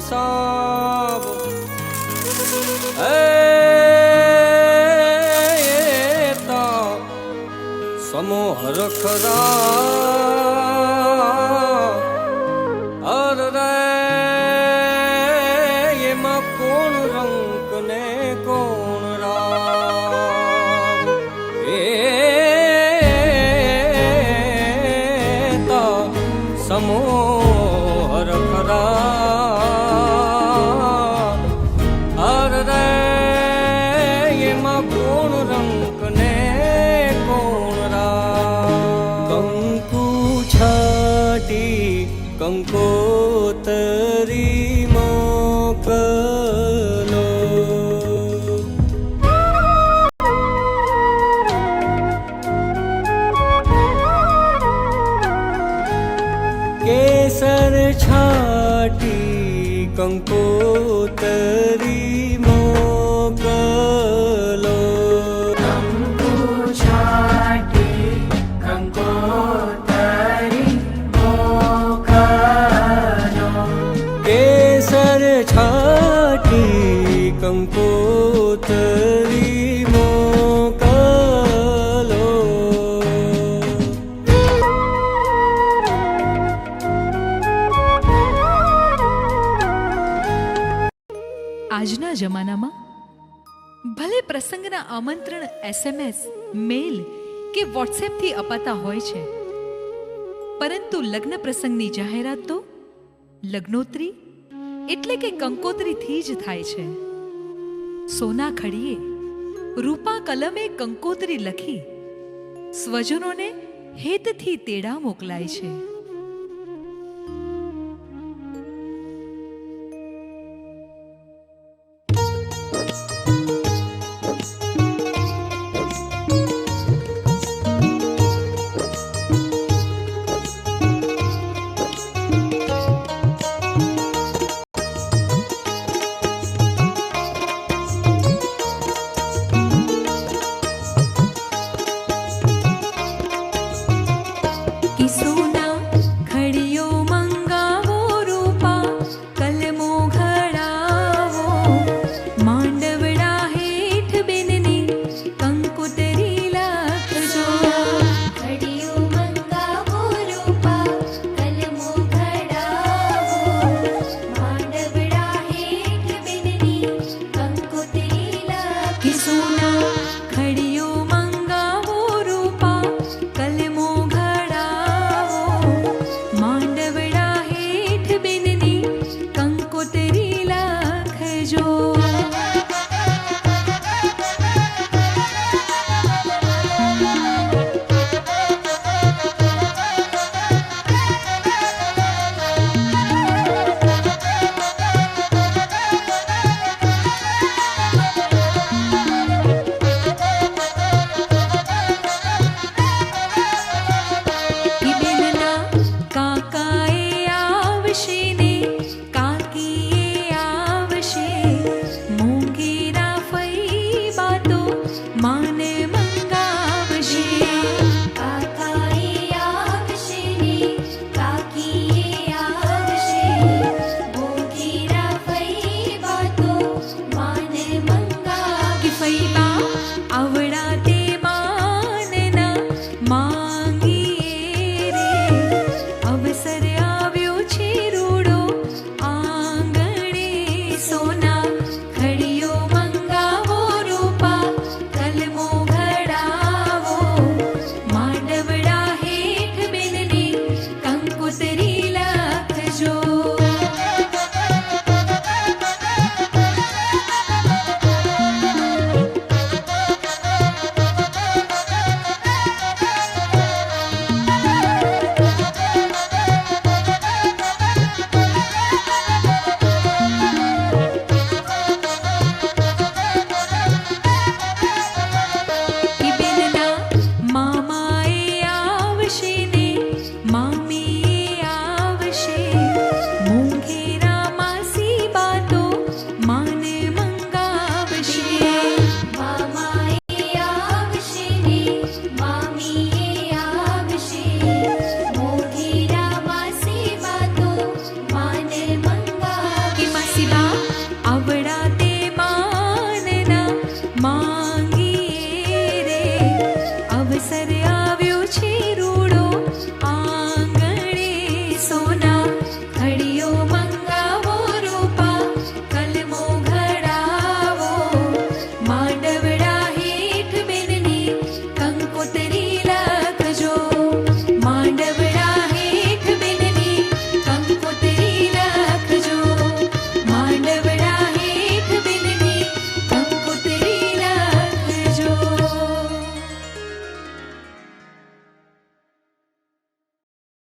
સાબ સમોહ રખરા અર રે એમાં કોણ રંક ને કોણ રામ એ સમોહ રખરા અર રે એમાં કોણ રંક ને કંકોતરી મોકલો કેસર છાટી કંકોતરી મોકલો કંકુ છાટી કંકોતરી કેસર છાટી કંકોતરી મોકલો આજના જમાનામાં ભલે પ્રસંગના આમંત્રણ SMS, મેલ કે વોટ્સએપથી અપાતા હોય છે, પરંતુ લગ્ન પ્રસંગની જાહેરાત તો લગ્નોત્રી એટલે કે કંકોત્રીથી જ થાય છે. સોના ખડીએ રૂપા કલમે કંકોત્રી લખી સ્વજનોને હેતથી તેડા મોકલાય છે.